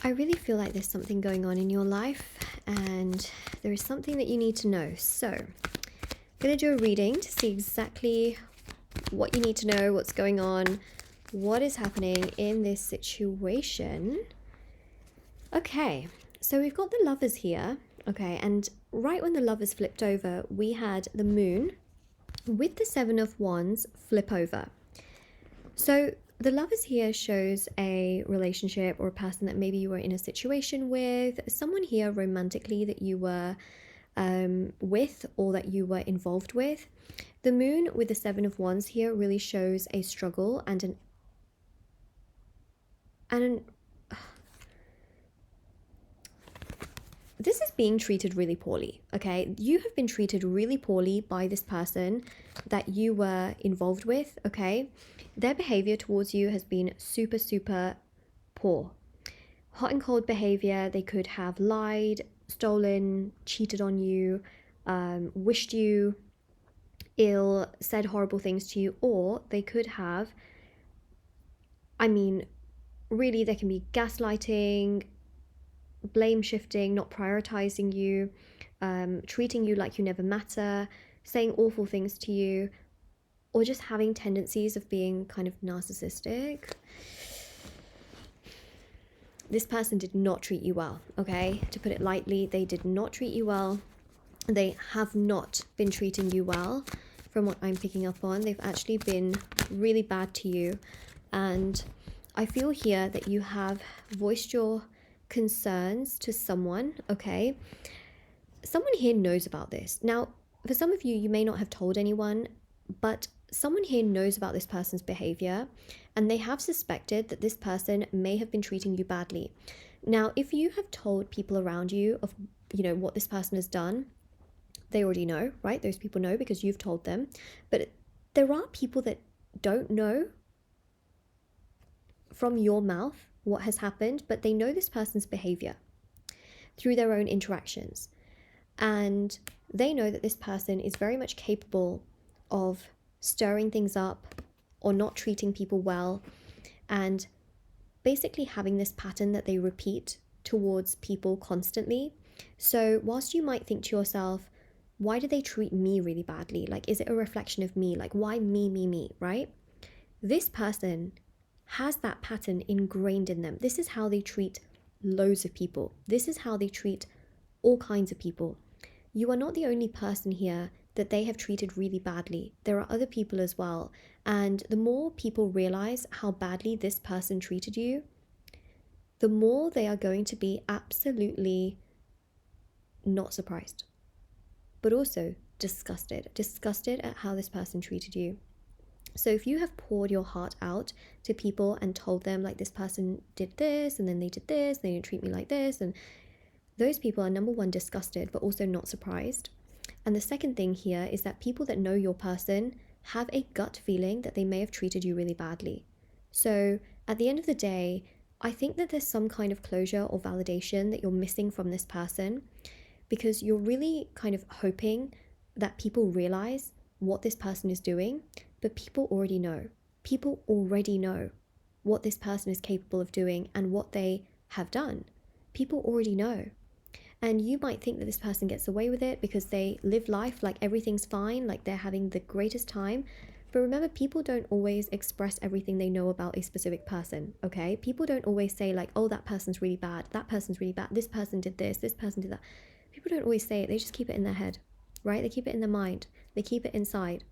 I really feel like there's something going on in your life and there is something that you need to know. So I'm going to do a reading to see exactly what you need to know, what's going on, what is happening in this situation. Okay, so we've got the Lovers here. Okay, and right when the Lovers flipped over, we had the Moon with the Seven of Wands flip over. So the Lovers here shows a relationship or a person that maybe you were in a situation with, someone here romantically that you were with or that you were involved with. The Moon with the Seven of Wands here really shows a struggle and this is being treated really poorly, okay? You have been treated really poorly by this person that you were involved with, okay? Their behavior towards you has been super, super poor. Hot and cold behavior. They could have lied, stolen, cheated on you, wished you ill, said horrible things to you, or they could have, I mean, really, there can be gaslighting, blame shifting, not prioritizing you, treating you like you never matter, saying awful things to you, or just having tendencies of being kind of narcissistic. This person did not treat you well, okay? To put it lightly, they did not treat you well. They have not been treating you well from what I'm picking up on. They've actually been really bad to you. And I feel here that you have voiced your concerns to someone, okay? Someone here knows about this. Now, for some of you, you may not have told anyone, but someone here knows about this person's behavior and they have suspected that this person may have been treating you badly. Now, if you have told people around you of, what this person has done, they already know, right? Those people know because you've told them. But there are people that don't know from your mouth what has happened, but they know this person's behavior through their own interactions. And they know that this person is very much capable of stirring things up or not treating people well and basically having this pattern that they repeat towards people constantly. So whilst you might think to yourself, why do they treat me really badly? Like, is it a reflection of me? Like, why me, right? This person has that pattern ingrained in them. This is how they treat loads of people. This is how they treat all kinds of people. You are not the only person here that they have treated really badly. There are other people as well. And the more people realize how badly this person treated you, the more they are going to be absolutely not surprised, but also disgusted at how this person treated you. So if you have poured your heart out to people and told them, like, this person did this and then they did this, they didn't treat me like this, and those people are, number one, disgusted, but also not surprised. And the second thing here is that people that know your person have a gut feeling that they may have treated you really badly. So at the end of the day, I think that there's some kind of closure or validation that you're missing from this person, because you're really kind of hoping that people realize what this person is doing, but people already know. People already know what this person is capable of doing and what they have done. People already know. And you might think that this person gets away with it because they live life like everything's fine, like they're having the greatest time. But remember, people don't always express everything they know about a specific person, okay? People don't always say, like, oh, that person's really bad, that person's really bad, this person did this person did that. People don't always say it, they just keep it in their head, right? They keep it in their mind, they keep it inside.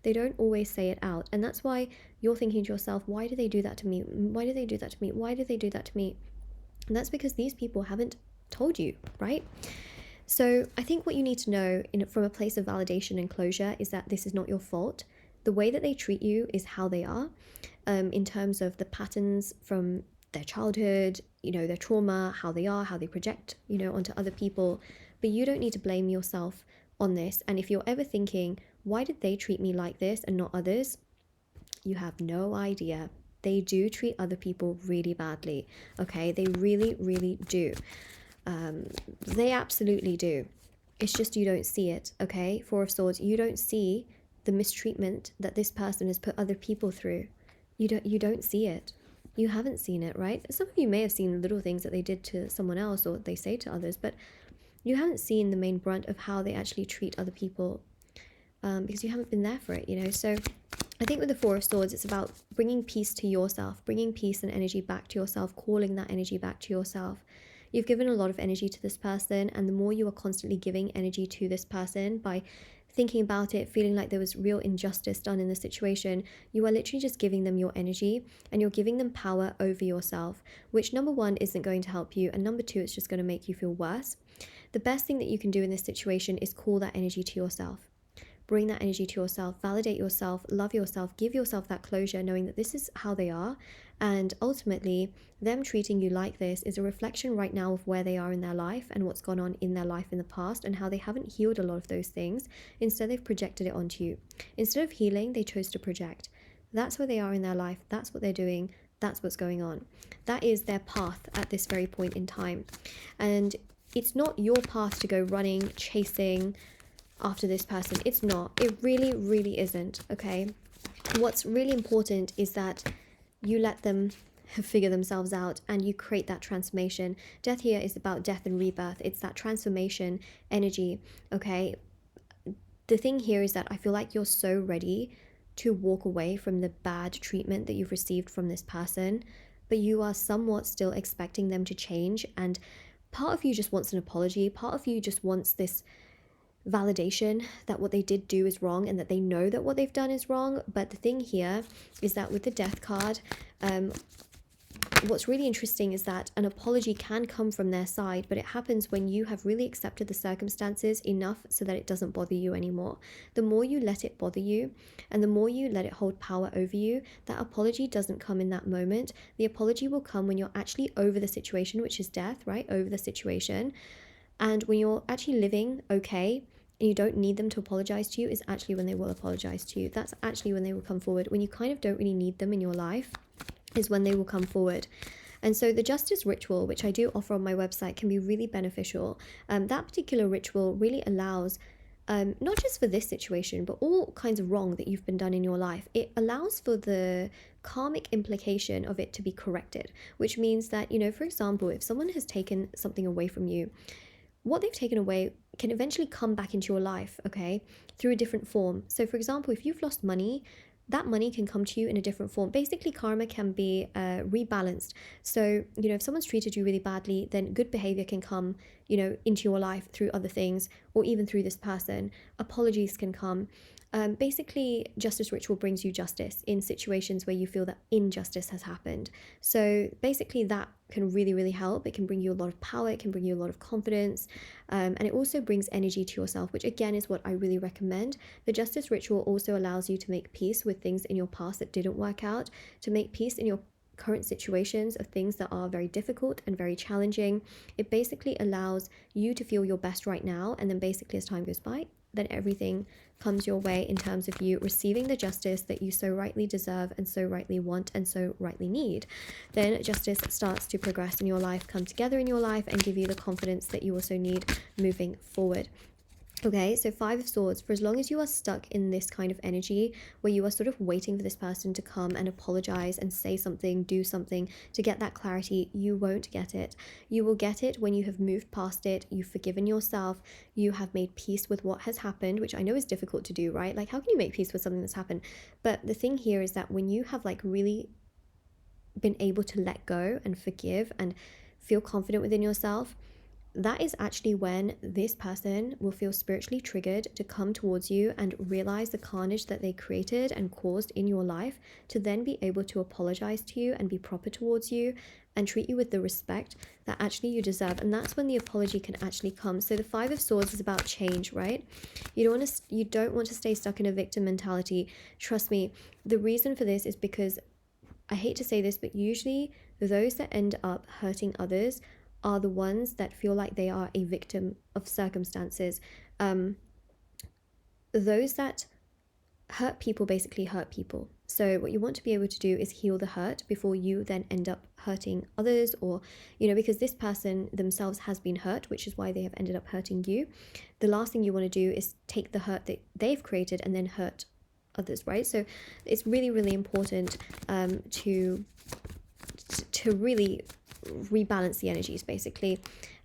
They don't always say it out. And that's why you're thinking to yourself, why do they do that to me? Why do they do that to me? Why do they do that to me? And that's because these people haven't told you, right? So I think what you need to know from a place of validation and closure is that this is not your fault. The way that they treat you is how they are, in terms of the patterns from their childhood, their trauma, how they are, how they project, onto other people. But you don't need to blame yourself on this. And if you're ever thinking, why did they treat me like this and not others? You have no idea. They do treat other people really badly, okay? They really, really do. They absolutely do. It's just you don't see it, okay? Four of Swords, you don't see the mistreatment that this person has put other people through. You don't see it. You haven't seen it, right? Some of you may have seen little things that they did to someone else or they say to others, but you haven't seen the main brunt of how they actually treat other people, because you haven't been there for it, you know. So I think with the Four of Swords, it's about bringing peace to yourself, bringing peace and energy back to yourself, calling that energy back to yourself. You've given a lot of energy to this person, and the more you are constantly giving energy to this person by thinking about it, feeling like there was real injustice done in the situation, you are literally just giving them your energy, and you're giving them power over yourself, which number one isn't going to help you, and number two, it's just going to make you feel worse. The best thing that you can do in this situation is call that energy to yourself. Bring that energy to yourself, validate yourself, love yourself, give yourself that closure, knowing that this is how they are. And ultimately, them treating you like this is a reflection right now of where they are in their life and what's gone on in their life in the past and how they haven't healed a lot of those things. Instead, they've projected it onto you. Instead of healing, they chose to project. That's where they are in their life. That's what they're doing. That's what's going on. That is their path at this very point in time. And it's not your path to go running, chasing after this person. It's not. It really, really isn't, okay? What's really important is that you let them figure themselves out and you create that transformation. Death here is about death and rebirth. It's that transformation energy, okay? The thing here is that I feel like you're so ready to walk away from the bad treatment that you've received from this person, but you are somewhat still expecting them to change, and part of you just wants an apology. Part of you just wants this validation that what they did do is wrong and that they know that what they've done is wrong. But the thing here is that with the Death card, what's really interesting is that an apology can come from their side, but it happens when you have really accepted the circumstances enough so that it doesn't bother you anymore. The more you let it bother you and the more you let it hold power over you, that apology doesn't come in that moment. The apology will come when you're actually over the situation, which is death, right? Over the situation. And when you're actually living okay and you don't need them to apologize to you, is actually when they will apologize to you. That's actually when they will come forward. When you kind of don't really need them in your life is when they will come forward. And so the justice ritual, which I do offer on my website, can be really beneficial. That particular ritual really allows, not just for this situation, but all kinds of wrong that you've been done in your life. It allows for the karmic implication of it to be corrected, which means that, you know, for example, if someone has taken something away from you, what they've taken away can eventually come back into your life, okay, through a different form. So for example, if you've lost money, that money can come to you in a different form. Basically, karma can be rebalanced. So, you know, if someone's treated you really badly, then good behavior can come, you know, into your life through other things or even through this person. Apologies can come. Basically, justice ritual brings you justice in situations where you feel that injustice has happened. So basically that can really, really help. It can bring you a lot of power. It can bring you a lot of confidence. And it also brings energy to yourself, which again is what I really recommend. The justice ritual also allows you to make peace with things in your past that didn't work out, to make peace in your current situations of things that are very difficult and very challenging. It basically allows you to feel your best right now. And then basically as time goes by, then everything comes your way in terms of you receiving the justice that you so rightly deserve and so rightly want and so rightly need. Then justice starts to progress in your life, come together in your life, and give you the confidence that you also need moving forward. Okay, so Five of Swords, for as long as you are stuck in this kind of energy where you are sort of waiting for this person to come and apologize and say something, do something to get that clarity, you won't get it. You will get it when you have moved past it, you've forgiven yourself, you have made peace with what has happened, which I know is difficult to do, right? Like, how can you make peace with something that's happened? But the thing here is that when you have like really been able to let go and forgive and feel confident within yourself, that is actually when this person will feel spiritually triggered to come towards you and realize the carnage that they created and caused in your life, to then be able to apologize to you and be proper towards you and treat you with the respect that actually you deserve. And that's when the apology can actually come. So the Five of Swords is about change, right? You don't want to stay stuck in a victim mentality. Trust me, the reason for this is because, I hate to say this, but usually those that end up hurting others are the ones that feel like they are a victim of circumstances. Those that hurt people basically hurt people. So what you want to be able to do is heal the hurt before you then end up hurting others, or, you know, because this person themselves has been hurt, which is why they have ended up hurting you. The last thing you want to do is take the hurt that they've created and then hurt others, right? So it's really, really important to to really rebalance the energies, basically.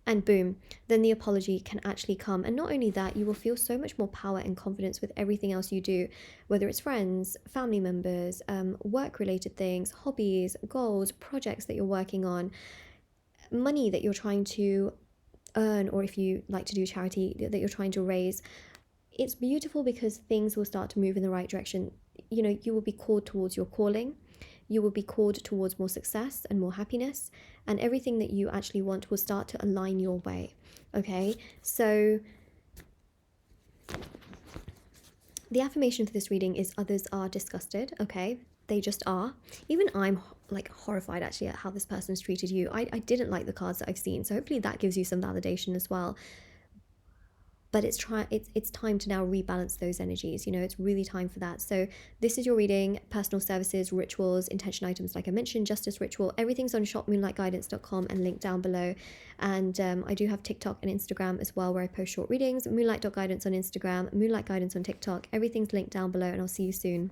And boom, then the apology can actually come. And not only that, you will feel so much more power and confidence with everything else you do, whether it's friends, family members, work-related things, hobbies, goals, projects that you're working on, money that you're trying to earn, or if you like to do charity that you're trying to raise. It's beautiful because things will start to move in the right direction. You know, you will be called towards your calling. You will be called towards more success and more happiness, and everything that you actually want will start to align your way. Okay, so the affirmation for this reading is others are disgusted. Okay, they just are. Even I'm like horrified actually at how this person's treated you. I didn't like the cards that I've seen, so hopefully that gives you some validation as well. But it's time to now rebalance those energies. You know, it's really time for that. So this is your reading. Personal services, rituals, intention items, like I mentioned, justice ritual, everything's on shopmoonlightguidance.com and linked down below. And I do have TikTok and Instagram as well, where I post short readings. Moonlight.guidance on Instagram, Moonlight Guidance on TikTok. Everything's linked down below, and I'll see you soon.